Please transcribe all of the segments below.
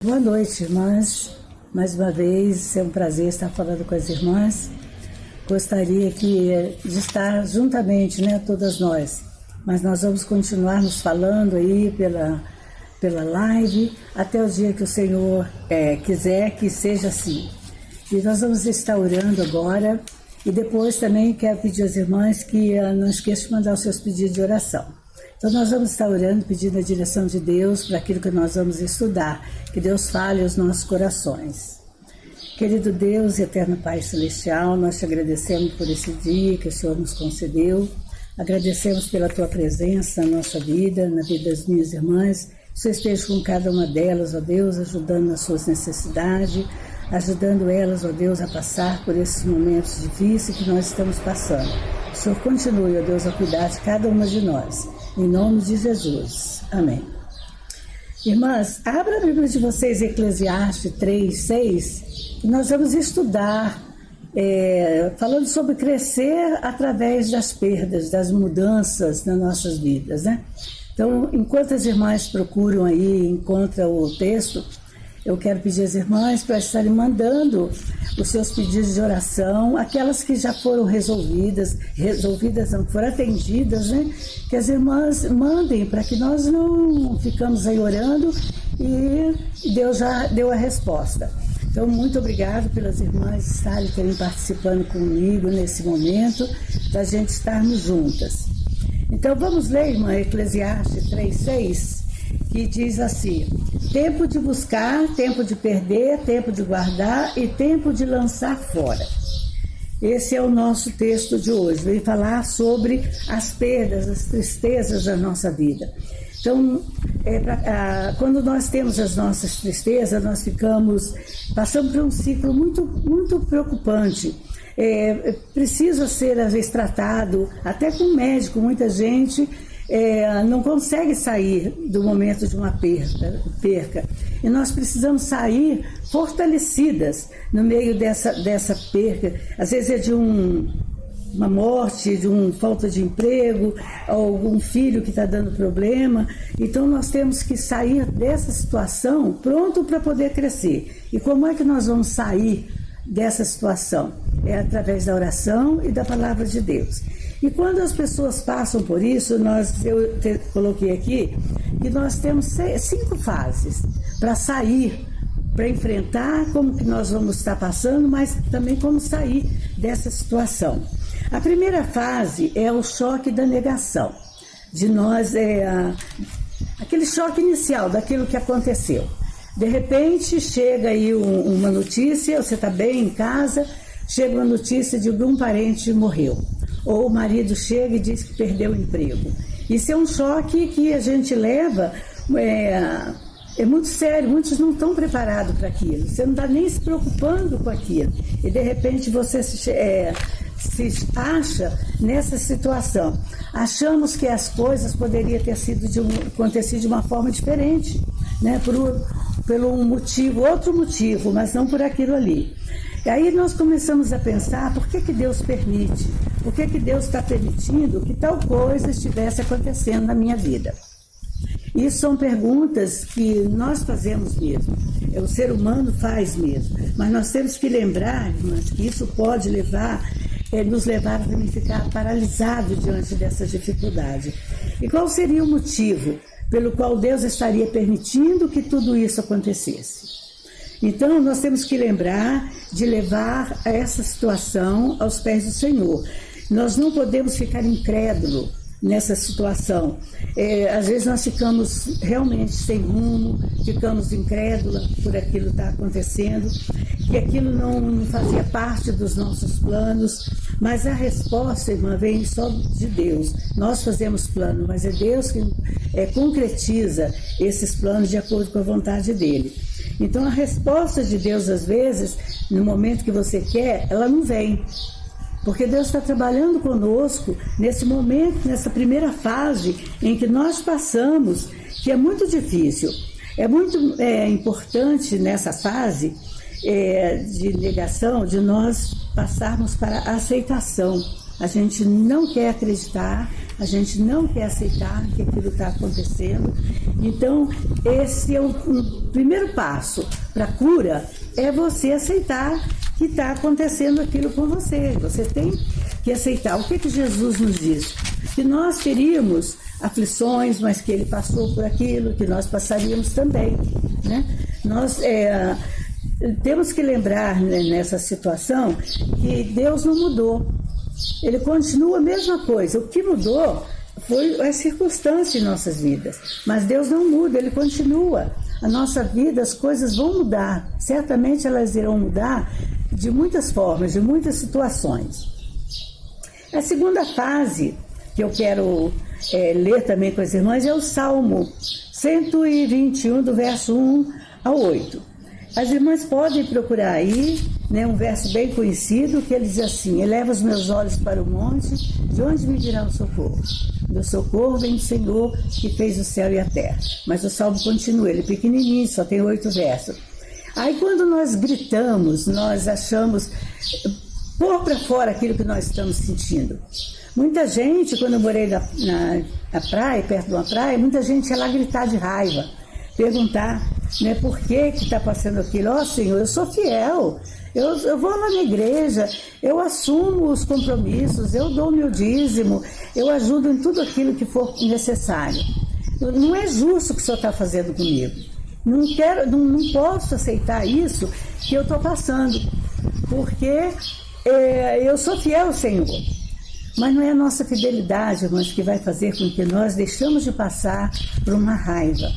Boa noite, irmãs. Mais uma vez, é um prazer estar falando com as irmãs. Gostaria de estar juntamente, todas nós. Mas nós vamos continuar nos falando aí pela live, até o dia que o Senhor quiser que seja assim. E nós vamos estar orando agora. E depois também quero pedir às irmãs que não esqueçam de mandar os seus pedidos de oração. Então nós vamos estar orando, pedindo a direção de Deus para aquilo que nós vamos estudar. Que Deus fale aos nossos corações. Querido Deus e eterno Pai Celestial, nós te agradecemos por esse dia que o Senhor nos concedeu. Agradecemos pela tua presença na nossa vida, na vida das minhas irmãs. Que o Senhor esteja com cada uma delas, ó Deus, ajudando nas suas necessidades, ajudando elas, ó Deus, a passar por esses momentos difíceis que nós estamos passando. O Senhor continue, ó Deus, a cuidar de cada uma de nós. Em nome de Jesus. Amém. Irmãs, abra a Bíblia de vocês, Eclesiastes 3:6, e nós vamos estudar, falando sobre crescer através das perdas, das mudanças nas nossas vidas, Então, enquanto as irmãs procuram aí, encontram o texto, eu quero pedir às irmãs para estarem mandando os seus pedidos de oração, aquelas que já foram resolvidas não, foram atendidas, que as irmãs mandem para que nós não ficamos aí orando e Deus já deu a resposta. Então, muito obrigado pelas irmãs estarem participando comigo nesse momento, da gente estarmos juntas. Então, vamos ler, irmã, Eclesiastes 3:6, que diz assim: tempo de buscar, tempo de perder, tempo de guardar e tempo de lançar fora. Esse é o nosso texto de hoje, vem falar sobre as perdas, as tristezas da nossa vida. Então, quando nós temos as nossas tristezas, nós passamos por um ciclo muito, muito preocupante. Precisa ser, às vezes, tratado, até com o médico. Muita gente não consegue sair do momento de uma perca. E nós precisamos sair fortalecidas no meio dessa perca. Às vezes é de uma morte, de uma falta de emprego, algum filho que está dando problema. Então nós temos que sair dessa situação pronto para poder crescer. E como é que nós vamos sair dessa situação? É através da oração e da palavra de Deus. E quando as pessoas passam por isso, eu coloquei aqui que nós temos 5 fases para sair, para enfrentar como que nós vamos estar passando, mas também como sair dessa situação. A primeira fase é o choque da negação. De nós aquele choque inicial daquilo que aconteceu. De repente chega aí uma notícia, você está bem em casa, chega uma notícia de que um parente morreu. Ou o marido chega e diz que perdeu o emprego. Isso é um choque que a gente leva, é muito sério, muitos não estão preparados para aquilo. Você não está nem se preocupando com aquilo. E de repente você se acha nessa situação. Achamos que as coisas poderiam ter acontecido de uma forma diferente, por um motivo, outro motivo, mas não por aquilo ali. E aí nós começamos a pensar, por que Deus permite? Por que Deus está permitindo que tal coisa estivesse acontecendo na minha vida? Isso são perguntas que nós fazemos mesmo, o ser humano faz mesmo, mas nós temos que lembrar, irmãs, que isso pode nos levar a ficar paralisado diante dessas dificuldades. E qual seria o motivo pelo qual Deus estaria permitindo que tudo isso acontecesse? Então, nós temos que lembrar de levar essa situação aos pés do Senhor. Nós não podemos ficar incrédulos nessa situação. Às vezes nós ficamos realmente sem rumo, ficamos incrédulos por aquilo que está acontecendo, que aquilo não fazia parte dos nossos planos, mas a resposta, irmã, vem só de Deus. Nós fazemos plano, mas é Deus que concretiza esses planos de acordo com a vontade dele. Então a resposta de Deus, às vezes, no momento que você quer, ela não vem. Porque Deus está trabalhando conosco nesse momento, nessa primeira fase em que nós passamos, que é muito difícil. É muito importante nessa fase de negação, de nós passarmos para a aceitação. A gente não quer acreditar a gente não quer aceitar que aquilo está acontecendo. Então, esse é o primeiro passo para a cura, é você aceitar que está acontecendo aquilo com você. Você tem que aceitar. O que Jesus nos diz? Que nós teríamos aflições, mas que Ele passou por aquilo, que nós passaríamos também, né? Nós temos que lembrar, né, nessa situação, que Deus não mudou. Ele continua a mesma coisa. O que mudou foi a circunstância em nossas vidas. Mas Deus não muda, Ele continua. A nossa vida, as coisas vão mudar. Certamente elas irão mudar de muitas formas, de muitas situações. A segunda fase que eu quero ler também com as irmãs é o Salmo 121, do verso 1 ao 8. As irmãs podem procurar aí, né, um verso bem conhecido, que ele diz assim: eleva os meus olhos para o monte, de onde me virá o socorro? Meu socorro vem do Senhor, que fez o céu e a terra. Mas o Salmo continua, ele é pequenininho, só tem 8 versos. Aí quando nós gritamos, nós achamos pôr para fora aquilo que nós estamos sentindo. Muita gente, quando eu morei na praia, perto de uma praia, muita gente ia lá gritar de raiva, perguntar, né, por que está passando aquilo. Ó, Senhor, eu sou fiel, eu vou lá na igreja, eu assumo os compromissos, eu dou o meu dízimo, eu ajudo em tudo aquilo que for necessário. Não é justo o que o Senhor está fazendo comigo. Não posso aceitar isso que eu estou passando, porque eu sou fiel ao Senhor. Mas não é a nossa fidelidade, irmãos, que vai fazer com que nós deixamos de passar por uma raiva.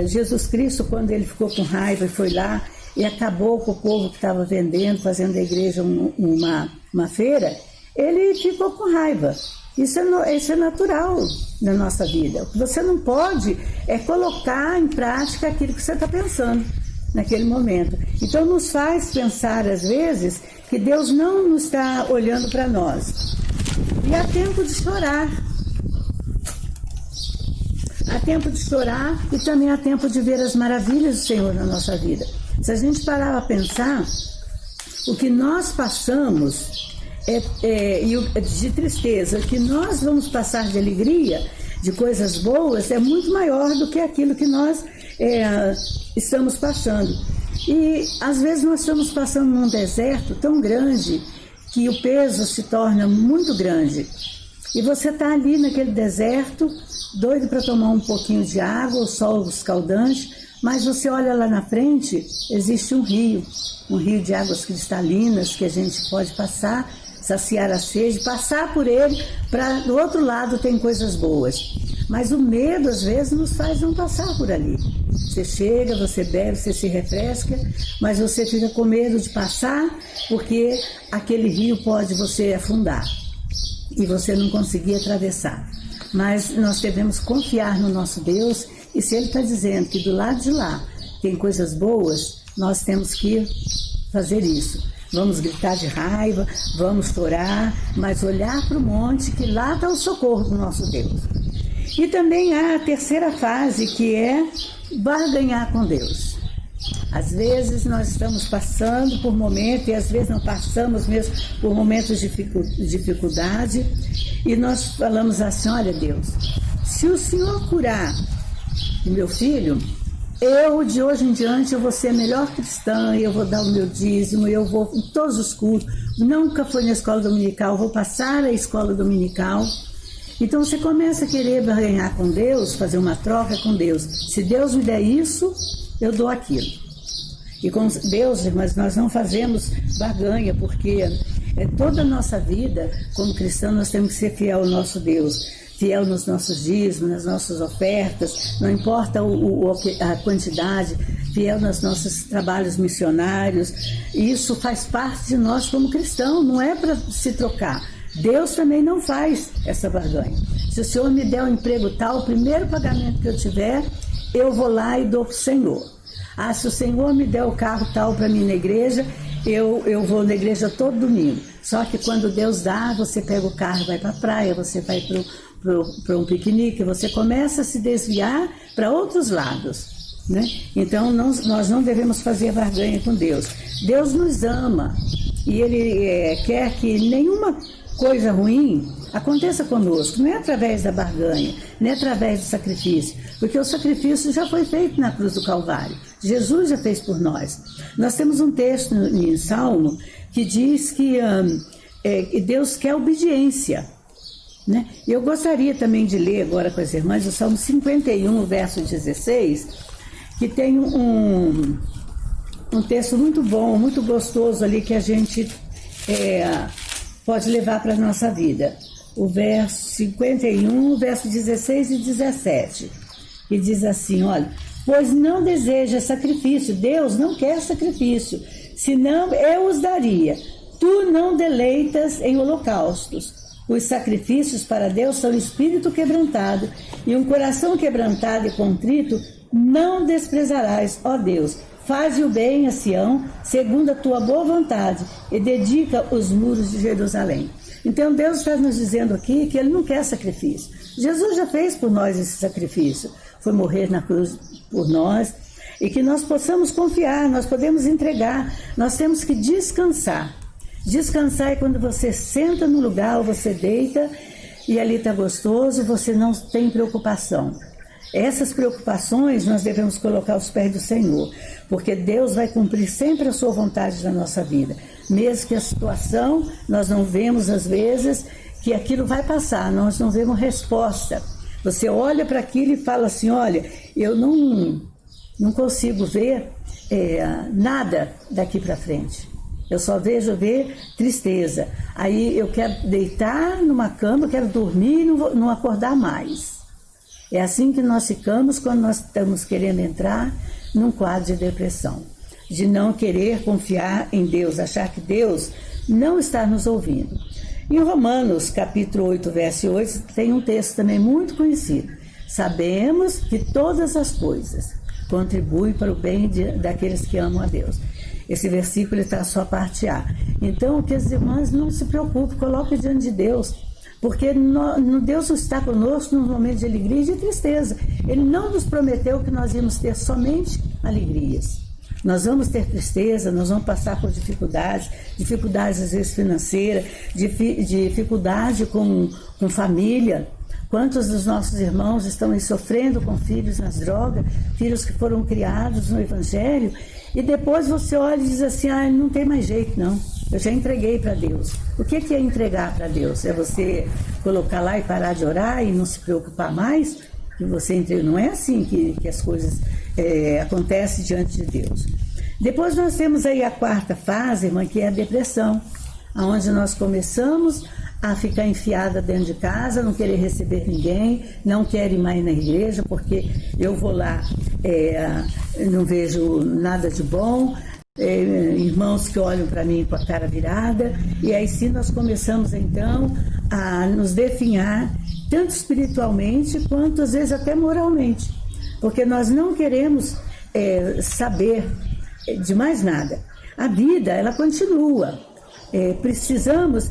Jesus Cristo, quando ele ficou com raiva e foi lá e acabou com o povo que estava vendendo, fazendo da igreja uma feira, ele ficou com raiva. Isso é natural na nossa vida. O que você não pode é colocar em prática aquilo que você está pensando naquele momento. Então nos faz pensar, às vezes, que Deus não está olhando para nós. E há tempo de chorar. Há tempo de chorar e também há tempo de ver as maravilhas do Senhor na nossa vida. Se a gente parar a pensar, o que nós passamos de tristeza, o que nós vamos passar de alegria, de coisas boas, é muito maior do que aquilo que nós estamos passando. E às vezes nós estamos passando num deserto tão grande que o peso se torna muito grande. E você está ali naquele deserto, doido para tomar um pouquinho de água, o sol escaldante, mas você olha lá na frente, existe um rio de águas cristalinas que a gente pode passar, saciar a sede, passar por ele, do outro lado tem coisas boas. Mas o medo, às vezes, nos faz não passar por ali. Você chega, você bebe, você se refresca, mas você fica com medo de passar, porque aquele rio pode você afundar e você não conseguir atravessar. Mas nós devemos confiar no nosso Deus, e se Ele está dizendo que do lado de lá tem coisas boas, nós temos que fazer isso. Vamos gritar de raiva, vamos chorar, mas olhar para o monte, que lá está o socorro do nosso Deus. E também há a terceira fase, que é barganhar com Deus. Às vezes nós estamos passando por momentos, e às vezes não passamos mesmo por momentos de dificuldade, e nós falamos assim: olha, Deus, se o Senhor curar o meu filho, eu de hoje em diante eu vou ser a melhor cristã, eu vou dar o meu dízimo, eu vou em todos os cultos, nunca fui na escola dominical, vou passar a escola dominical. Então você começa a querer barganhar com Deus, fazer uma troca com Deus. Se Deus me der isso, eu dou aquilo. E com Deus, irmãs, nós não fazemos barganha, porque toda a nossa vida, como cristão, nós temos que ser fiel ao nosso Deus, fiel nos nossos dízimos, nas nossas ofertas, não importa a quantidade, fiel nos nossos trabalhos missionários. Isso faz parte de nós como cristão, não é para se trocar. Deus também não faz essa barganha. Se o Senhor me der um emprego tal, o primeiro pagamento que eu tiver, eu vou lá e dou para o Senhor. Se o Senhor me der o carro tal para mim na igreja, eu vou na igreja todo domingo. Só que quando Deus dá, você pega o carro e vai para a praia, você vai para um piquenique, você começa a se desviar para outros lados, né? Então nós não devemos fazer barganha com Deus. Deus nos ama e Ele quer que nenhuma coisa ruim aconteça conosco, não é através da barganha, não é através do sacrifício, porque o sacrifício já foi feito na cruz do Calvário. Jesus já fez por nós. Nós temos um texto em Salmo que diz que Deus quer obediência, né? Eu gostaria também de ler agora com as irmãs o Salmo 51, verso 16, que tem um texto muito bom, muito gostoso ali que a gente pode levar para a nossa vida. O verso 51, verso 16 e 17, que diz assim, olha, pois não deseja sacrifício, Deus não quer sacrifício, senão eu os daria. Tu não deleitas em holocaustos. Os sacrifícios para Deus são espírito quebrantado, e um coração quebrantado e contrito não desprezarás, ó Deus. Faze o bem a Sião, segundo a tua boa vontade, e dedica os muros de Jerusalém. Então Deus está nos dizendo aqui que Ele não quer sacrifício. Jesus já fez por nós esse sacrifício, foi morrer na cruz por nós, e que nós possamos confiar, nós podemos entregar, nós temos que descansar. Descansar é quando você senta no lugar, ou você deita, e ali está gostoso, você não tem preocupação. Essas preocupações nós devemos colocar aos pés do Senhor, porque Deus vai cumprir sempre a sua vontade na nossa vida. Mesmo que a situação, nós não vemos às vezes que aquilo vai passar, nós não vemos resposta. Você olha para aquilo e fala assim, olha, eu não consigo ver nada daqui para frente. Eu só vejo tristeza. Aí eu quero deitar numa cama, eu quero dormir e não acordar mais. É assim que nós ficamos quando nós estamos querendo entrar num quadro de depressão. De não querer confiar em Deus, achar que Deus não está nos ouvindo. Em Romanos, capítulo 8, verso 8, tem um texto também muito conhecido. Sabemos que todas as coisas contribuem para o bem daqueles que amam a Deus. Esse versículo está só a parte A. Então, que as irmãs não se preocupem, coloquem diante de Deus, porque Deus está conosco nos momentos de alegria e de tristeza. Ele não nos prometeu que nós íamos ter somente alegrias. Nós vamos ter tristeza, nós vamos passar por dificuldades às vezes financeiras, dificuldade com família. Quantos dos nossos irmãos estão aí sofrendo com filhos nas drogas, filhos que foram criados no Evangelho, e depois você olha e diz assim, não tem mais jeito não, eu já entreguei para Deus. O que é entregar para Deus? É você colocar lá e parar de orar e não se preocupar mais? Que você entrega? Não é assim que as coisas acontecem diante de Deus. Depois nós temos aí a quarta fase, irmã, que é a depressão, onde nós começamos a ficar enfiada dentro de casa, não querer receber ninguém, não querer ir mais na igreja, porque eu vou lá, não vejo nada de bom, irmãos que olham para mim com a cara virada, e aí sim nós começamos então a nos definhar, tanto espiritualmente quanto às vezes até moralmente, porque nós não queremos saber de mais nada. A vida, ela continua. Precisamos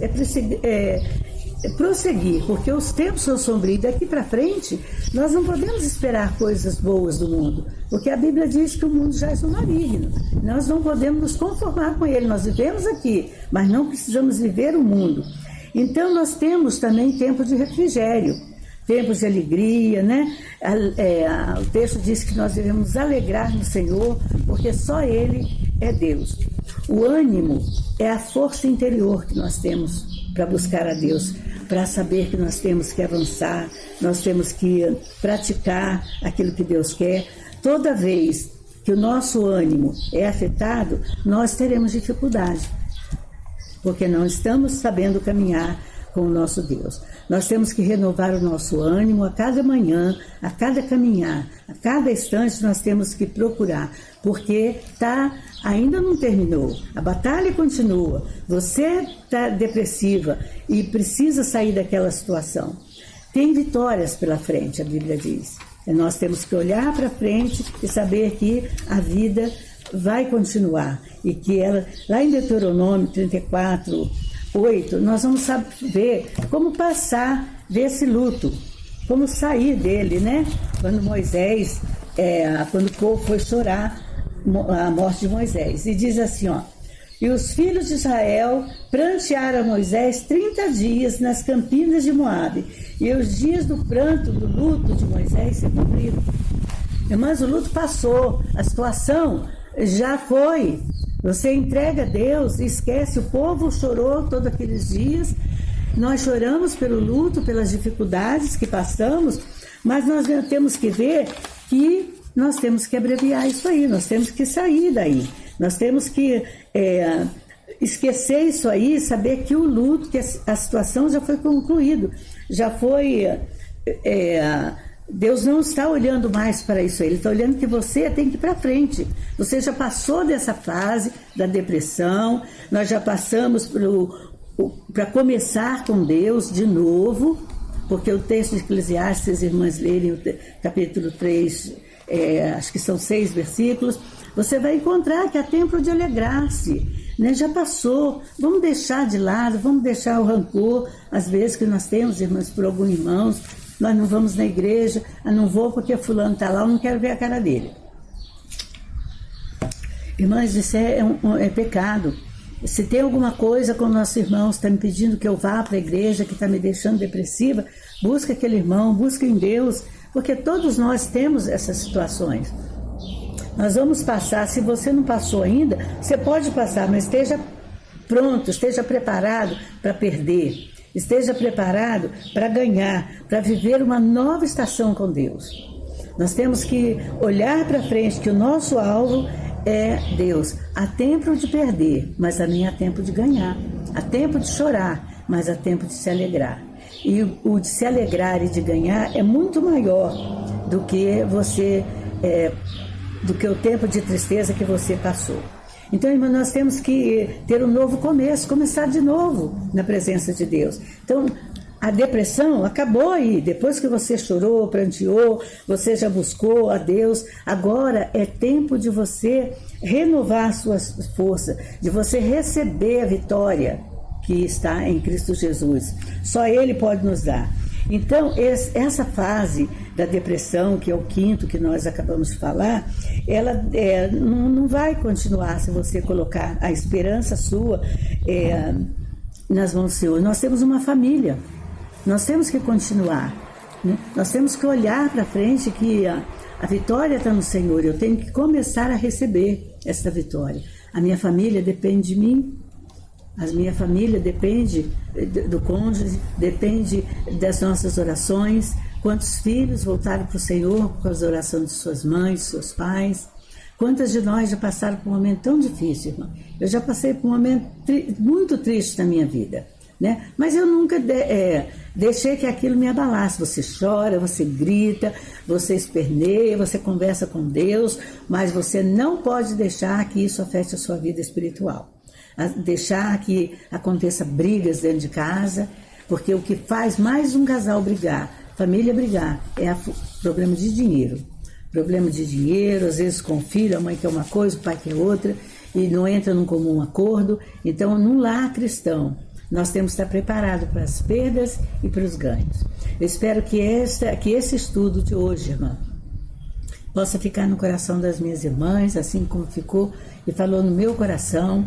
prosseguir, porque os tempos são sombrios. Daqui para frente, nós não podemos esperar coisas boas do mundo, porque a Bíblia diz que o mundo já é um maligno. Nós não podemos nos conformar com ele. Nós vivemos aqui, mas não precisamos viver o mundo. Então, nós temos também tempo de refrigério, tempos de alegria, né? O texto diz que nós devemos alegrar no Senhor, porque só Ele é Deus. O ânimo é a força interior que nós temos para buscar a Deus, para saber que nós temos que avançar, nós temos que praticar aquilo que Deus quer. Toda vez que o nosso ânimo é afetado, nós teremos dificuldade, porque não estamos sabendo caminhar com o nosso Deus. Nós temos que renovar o nosso ânimo a cada manhã, a cada caminhar, a cada instante nós temos que procurar, porque ainda não terminou, a batalha continua, você está depressiva e precisa sair daquela situação. Tem vitórias pela frente, a Bíblia diz. Nós temos que olhar para frente e saber que a vida vai continuar e que ela, lá em Deuteronômio 34, 8, nós vamos saber como passar desse luto, como sair dele, né? Quando quando o povo foi chorar a morte de Moisés. E diz assim, E os filhos de Israel prantearam Moisés 30 dias nas campinas de Moabe. E os dias do pranto, do luto de Moisés se cumpriram. Mas o luto passou, a situação já foi. Você entrega a Deus e esquece. O povo chorou todos aqueles dias. Nós choramos pelo luto, pelas dificuldades que passamos, mas nós temos que ver que nós temos que abreviar isso aí, nós temos que sair daí. Nós temos que esquecer isso aí, saber que o luto, que a situação já foi concluída, já foi... Deus não está olhando mais para isso aí, Ele está olhando que você tem que ir para frente. Você já passou dessa fase da depressão, nós já passamos para começar com Deus de novo, porque o texto de Eclesiastes, irmãs lerem o capítulo 3, acho que são 6 versículos, você vai encontrar que há tempo de alegrar-se, né? Já passou, vamos deixar de lado, vamos deixar o rancor, às vezes que nós temos, irmãs, por alguns irmãos, nós não vamos na igreja, não vou porque fulano está lá, eu não quero ver a cara dele. Irmãs, isso é pecado. Se tem alguma coisa com nossos irmãos, está me pedindo que eu vá para a igreja, que está me deixando depressiva, busca aquele irmão, busca em Deus, porque todos nós temos essas situações. Nós vamos passar, se você não passou ainda, você pode passar, mas esteja pronto, esteja preparado para perder, esteja preparado para ganhar, para viver uma nova estação com Deus. Nós temos que olhar para frente, que o nosso alvo é Deus. Há tempo de perder, mas também há tempo de ganhar. Há tempo de chorar, mas há tempo de se alegrar. E o de se alegrar e de ganhar é muito maior do que do que o tempo de tristeza que você passou. Então, irmã, nós temos que ter um novo começo, começar de novo na presença de Deus. Então, a depressão acabou aí. Depois que você chorou, pranteou, você já buscou a Deus. Agora é tempo de você renovar suas forças, de você receber a vitória que está em Cristo Jesus. Só Ele pode nos dar. Então, essa fase da depressão, que é o 5º que nós acabamos de falar, ela não vai continuar se você colocar a esperança sua nas mãos do Senhor. Nós temos uma família, nós temos que continuar, né? Nós temos que olhar para frente que a vitória está no Senhor. Eu tenho que começar a receber essa vitória. A minha família depende de mim. A minha família depende do cônjuge, depende das nossas orações. Quantos filhos voltaram para o Senhor com as orações de suas mães, de seus pais? Quantas de nós já passaram por um momento tão difícil, irmã? Eu já passei por um momento muito triste na minha vida, né? Mas eu nunca deixei que aquilo me abalasse. Você chora, você grita, você esperneia, você conversa com Deus, mas você não pode deixar que isso afete a sua vida espiritual. Deixar que aconteça brigas dentro de casa, porque o que faz mais um casal brigar, família brigar, é problema de dinheiro. Problema de dinheiro, às vezes com o filho, a mãe quer uma coisa, o pai quer outra, e não entra num comum acordo. Então, num lar cristão, nós temos que estar preparados para as perdas e para os ganhos. Eu espero que esse estudo de hoje, irmã, possa ficar no coração das minhas irmãs, assim como ficou e falou no meu coração,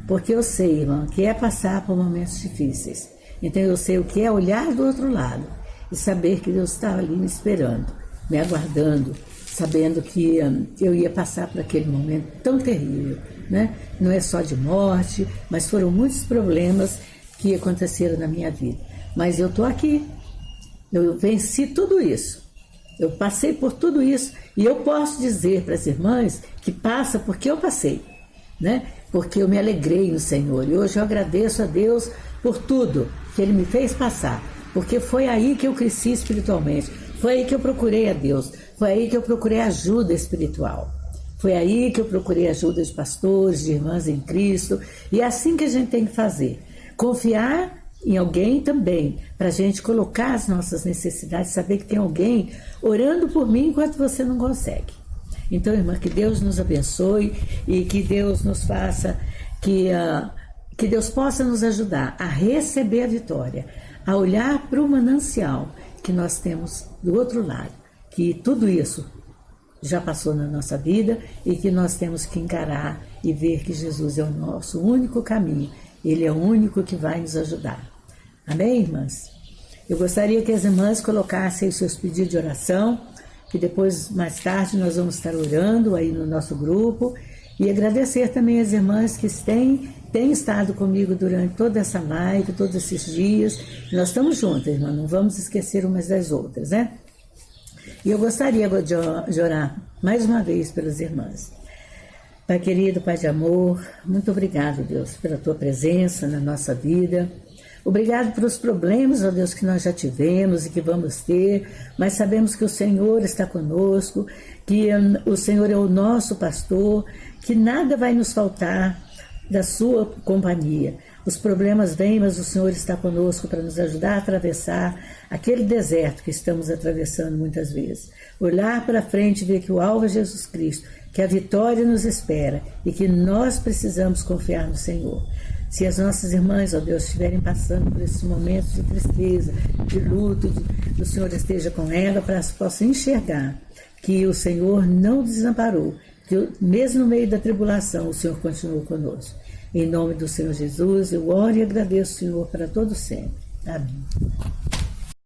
porque eu sei, irmã, que é passar por momentos difíceis. Então eu sei o que é olhar do outro lado e saber que Deus estava ali me esperando, me aguardando, sabendo que eu ia passar por aquele momento tão terrível, né? Não é só de morte, mas foram muitos problemas que aconteceram na minha vida. Mas eu estou aqui, eu venci tudo isso, eu passei por tudo isso, e eu posso dizer para as irmãs que passa porque eu passei, né? Porque eu me alegrei no Senhor, e hoje eu agradeço a Deus por tudo que Ele me fez passar, porque foi aí que eu cresci espiritualmente, foi aí que eu procurei a Deus, foi aí que eu procurei ajuda espiritual, foi aí que eu procurei ajuda de pastores, de irmãs em Cristo, e é assim que a gente tem que fazer, confiar em alguém também, para a gente colocar as nossas necessidades, saber que tem alguém orando por mim enquanto você não consegue. Então, irmã, que Deus nos abençoe e que Deus nos faça, que Deus possa nos ajudar a receber a vitória, a olhar para o manancial que nós temos do outro lado, que tudo isso já passou na nossa vida e que nós temos que encarar e ver que Jesus é o nosso único caminho. Ele é o único que vai nos ajudar. Amém, irmãs? Eu gostaria que as irmãs colocassem os seus pedidos de oração, que depois, mais tarde, nós vamos estar orando aí no nosso grupo. E agradecer também as irmãs que têm estado comigo durante toda essa live, todos esses dias. Nós estamos juntas, irmã, não vamos esquecer umas das outras, né? E eu gostaria de orar mais uma vez pelas irmãs. Pai querido, Pai de amor, muito obrigado, Deus, pela Tua presença na nossa vida. Obrigado pelos problemas, ó Deus, que nós já tivemos e que vamos ter, mas sabemos que o Senhor está conosco, que o Senhor é o nosso pastor, que nada vai nos faltar da sua companhia. Os problemas vêm, mas o Senhor está conosco para nos ajudar a atravessar aquele deserto que estamos atravessando muitas vezes. Olhar para frente e ver que o alvo é Jesus Cristo, que a vitória nos espera e que nós precisamos confiar no Senhor. Se as nossas irmãs, ó Deus, estiverem passando por esses momentos de tristeza, de luto, o Senhor esteja com ela para que possa enxergar que o Senhor não desamparou, que mesmo no meio da tribulação o Senhor continuou conosco. Em nome do Senhor Jesus, eu oro e agradeço, Senhor, para todo sempre. Amém.